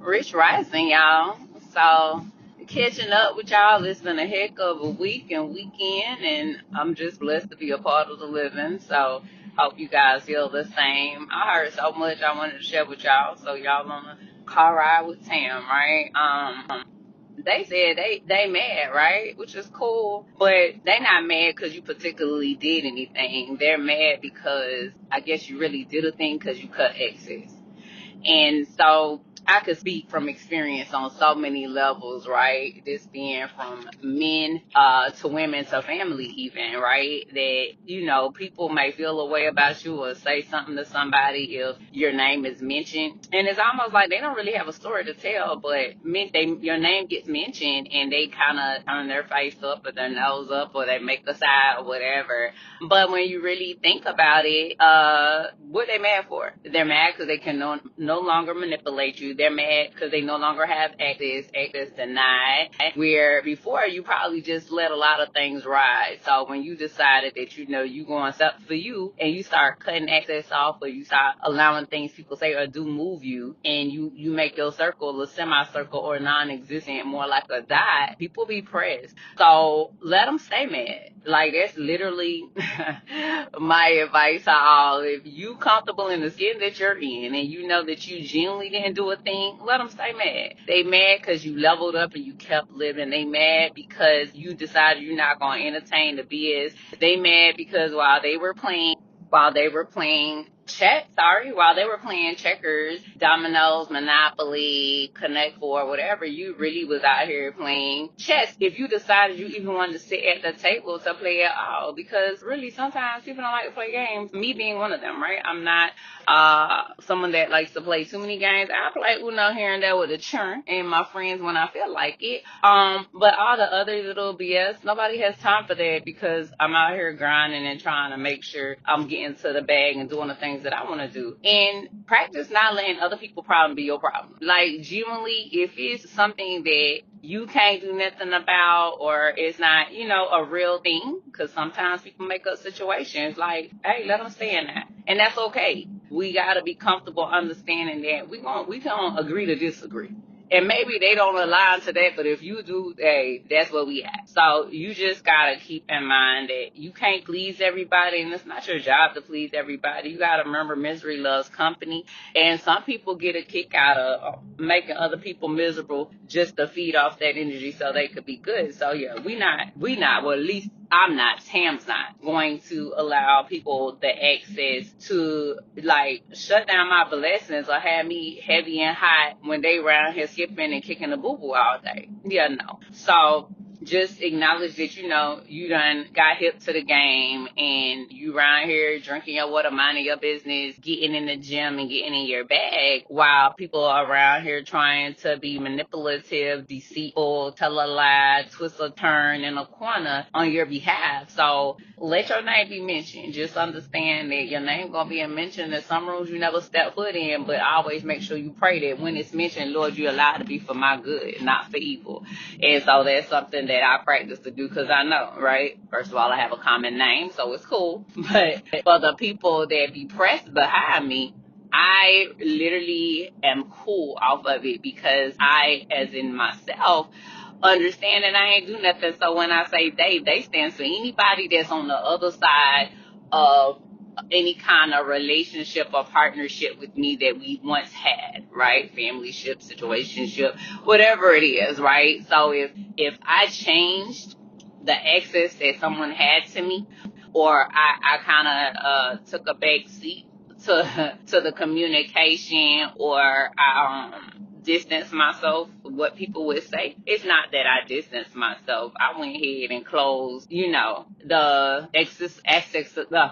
Rich Rising, y'all. So, catching up with y'all. It's been a heck of a week and weekend, and I'm just blessed to be a part of the living. So, hope you guys feel the same. I heard so much I wanted to share with y'all. So, y'all on a car ride with Tam, right? They said they mad, right? Which is cool, but they not mad because you particularly did anything. They're mad because I guess you really did a thing because you cut exes. And so I could speak from experience on so many levels, right? This being from men to women to family even, right? That, people may feel a way about you or say something to somebody if your name is mentioned. And it's almost like they don't really have a story to tell, but your name gets mentioned and they kind of turn their face up or their nose up or they make a side or whatever. But when you really think about it, what they mad for? They're mad because they can no longer manipulate you. They're mad because they no longer have access denied. Where before you probably just let a lot of things ride. So when you decided that you going up for you and you start cutting access off or you start allowing things people say or do move you and you make your circle a semicircle or non-existent, more like a dot, people be pressed. So let them stay mad. Like that's literally my advice to all. If you comfortable in the skin that you're in and you know that you genuinely didn't do a thing, let them stay mad. They mad because you leveled up and you kept living. They mad because you decided you're not going to entertain the BS. They mad because while they were playing checkers, dominoes, Monopoly, Connect Four, whatever, you really was out here playing chess. If you decided you even wanted to sit at the table to play at all, because really sometimes people don't like to play games. Me being one of them, right? I'm not someone that likes to play too many games. I play Uno here and there with a churn and my friends when I feel like it. But all the other little BS, nobody has time for that because I'm out here grinding and trying to make sure I'm getting to the bag and doing the things that I want to do. And practice not letting other people's problem be your problem. Like genuinely, if it's something that you can't do nothing about or it's not, a real thing, because sometimes people make up situations like, hey, let them stay in that. And that's okay. We got to be comfortable understanding that we don't agree to disagree. And maybe they don't align to that, but if you do, hey, that's what we at. So you just gotta keep in mind that you can't please everybody, and it's not your job to please everybody. You gotta remember misery loves company, and some people get a kick out of making other people miserable just to feed off that energy so they could be good. So yeah, we not, well, at least I'm not, Tam's not going to allow people the access to like shut down my blessings or have me heavy and hot when they around here skipping and kicking the boo boo all day. Yeah, no. So just acknowledge that you done got hip to the game and you around here drinking your water, minding your business, getting in the gym and getting in your bag while people are around here trying to be manipulative, deceitful, tell a lie, twist a turn in a corner on your behalf. So let your name be mentioned. Just understand that your name gonna be mentioned in some rooms you never step foot in, but always make sure you pray that when it's mentioned, Lord, you allow it to be for my good, not for evil. And so that's something that I practice to do because I know, right? First of all, I have a common name, so it's cool. But for the people that be pressed behind me, I literally am cool off of it because I, as in myself, understand that I ain't do nothing. So when I say they stand for anybody that's on the other side of any kind of relationship or partnership with me that we once had, right? Family ship, situationship, whatever it is, right? So if I changed the access that someone had to me, or I kind of took a back seat to the communication, or I distance myself, what people would say. It's not that I distanced myself. I went ahead and closed, the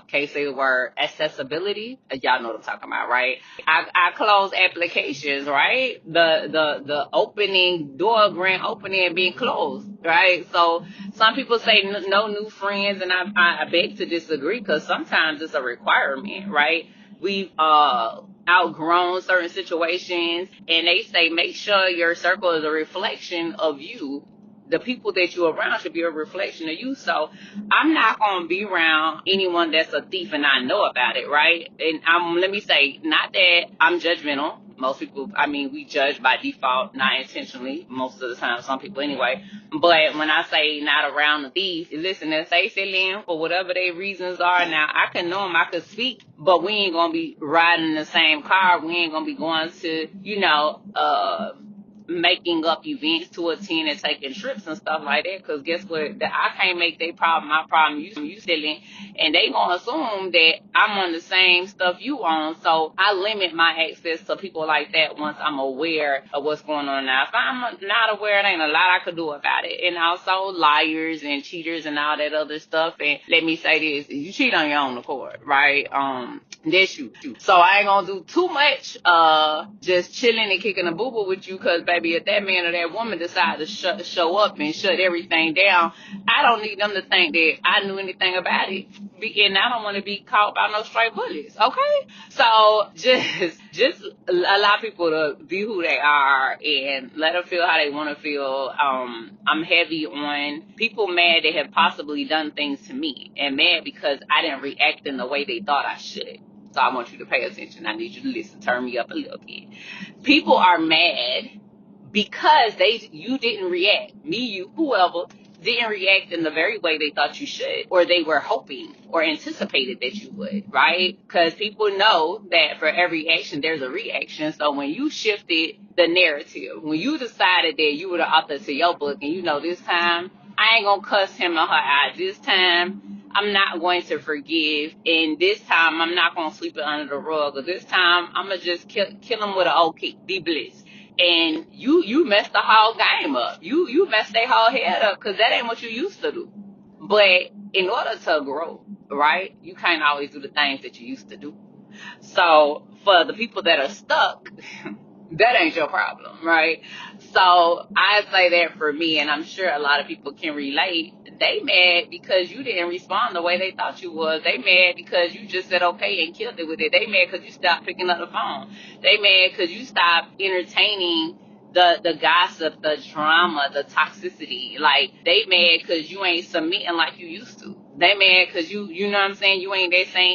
can't say the word accessibility. Y'all know what I'm talking about, right? I closed applications, right? The opening door, grand opening being closed, right? So some people say no new friends, and I beg to disagree because sometimes it's a requirement, right? We've outgrown certain situations, and they say make sure your circle is a reflection of you. The people that you're around should be a reflection of you. So I'm not going to be around anyone that's a thief and I know about it, right? And let me say, not that I'm judgmental. Most people, I mean, we judge by default, not intentionally, most of the time, some people anyway. But when I say not around the thief, listen, if they sit in for whatever their reasons are, now I can know them, I could speak, but we ain't gonna be riding in the same car. We ain't gonna be going to, making up events to attend and taking trips and stuff like that. Because guess what? I can't make their problem my problem. You silly, and they gonna assume that I'm on the same stuff you on. So I limit my access to people like that once I'm aware of what's going on. Now, if I'm not aware, it ain't a lot I could do about it. And also liars and cheaters and all that other stuff. And let me say this: you cheat on your own accord, right? That's you. So I ain't gonna do too much, just chilling and kicking a boo-boo with you, cause baby, if that man or that woman decide to show up and shut everything down, I don't need them to think that I knew anything about it. And I don't want to be caught by no stray bullets, okay? So just allow people to be who they are and let them feel how they want to feel. I'm heavy on people mad that have possibly done things to me, and mad because I didn't react in the way they thought I should. So I want you to pay attention. I need you to listen. Turn me up a little bit. People are mad because you didn't react. Me, you, whoever, didn't react in the very way they thought you should, or they were hoping or anticipated that you would, right? Because people know that for every action, there's a reaction. So when you shifted the narrative, when you decided that you were the author to your book, and this time, I ain't gonna cuss him or her out. This time, I'm not going to forgive, and this time I'm not gonna sweep it under the rug. Or this time I'm gonna just kill him with an old kick. Be blessed. And you messed the whole game up. You messed their whole head up, because that ain't what you used to do. But in order to grow, right, you can't always do the things that you used to do. So for the people that are stuck, that ain't your problem, right? So I say that for me, and I'm sure a lot of people can relate. They mad because you didn't respond the way they thought you was. They mad because you just said okay and killed it with it. They mad because you stopped picking up the phone. They mad because you stopped entertaining the gossip, the drama, the toxicity. Like, they mad because you ain't submitting like you used to. They mad because you know what I'm saying, you ain't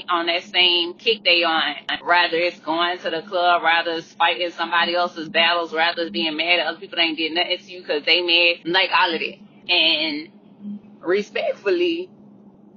on that same kick they on. Rather it's going to the club, rather it's fighting somebody else's battles, rather it's being mad at other people that ain't did nothing to you because they mad, like all of that. And respectfully,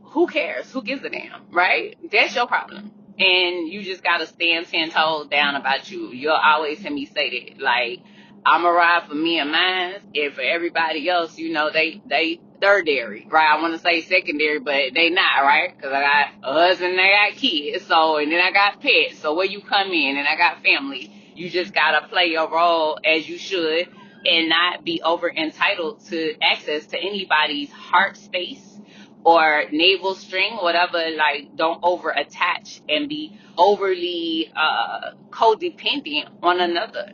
who cares? Who gives a damn, right? That's your problem. And you just gotta stand 10 toes down about you. You'll always hear me say that. Like, I'm a ride for me and mine, and for everybody else, they thirdary, right? I want to say secondary, but they not, right? Because I got a husband and I got kids, and then I got pets. So where you come in, and I got family. You just gotta play your role as you should, and not be over entitled to access to anybody's heart space or navel string, whatever. Like, don't over attach and be overly codependent on another.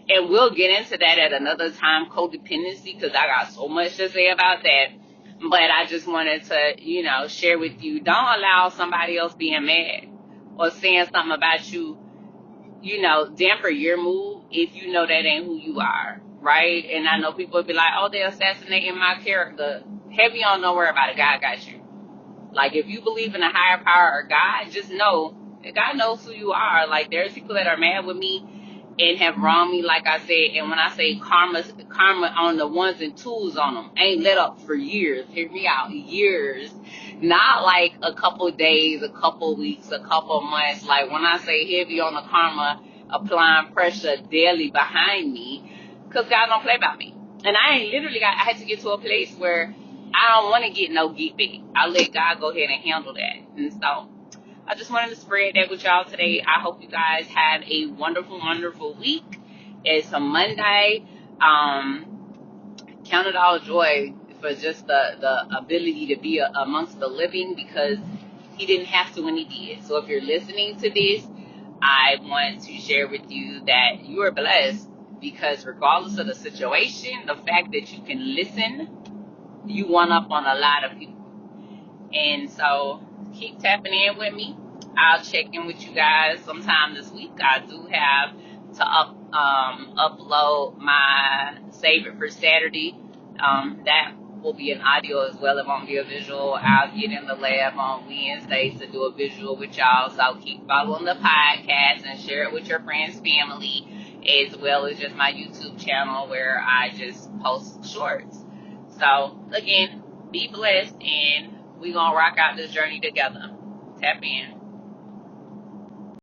And we'll get into that at another time, codependency, because I got so much to say about that. But I just wanted to, share with you, don't allow somebody else being mad or saying something about you, damper your mood if you know that ain't who you are, right? And I know people be like, oh, they're assassinating my character. Heavy on, don't worry about it. God got you. Like, if you believe in a higher power or God, just know that God knows who you are. Like, there's people that are mad with me and have wronged me, like I said. And when I say karma on the ones and twos on them, ain't let up for years. Hear me out, years. Not like a couple days, a couple weeks, a couple months. Like, when I say heavy on the karma, applying pressure daily behind me, because God don't play about me. And I had to get to a place where I don't want to get no get back. I let God go ahead and handle that. And so I just wanted to spread that with y'all today. I hope you guys have a wonderful, wonderful week. It's a Monday. Count it all joy for just the ability to be amongst the living, because he didn't have to when he did. So if you're listening to this, I want to share with you that you are blessed, because regardless of the situation, the fact that you can listen, you one up on a lot of people. And so keep tapping in with me. I'll check in with you guys sometime this week. I do have to upload my Save It for Saturday. That will be an audio as well. It won't be a visual. I'll get in the lab on Wednesdays to do a visual with y'all. So keep following the podcast and share it with your friends, family, as well as just my YouTube channel where I just post shorts. So again, be blessed, and we're going to rock out this journey together. Tap in.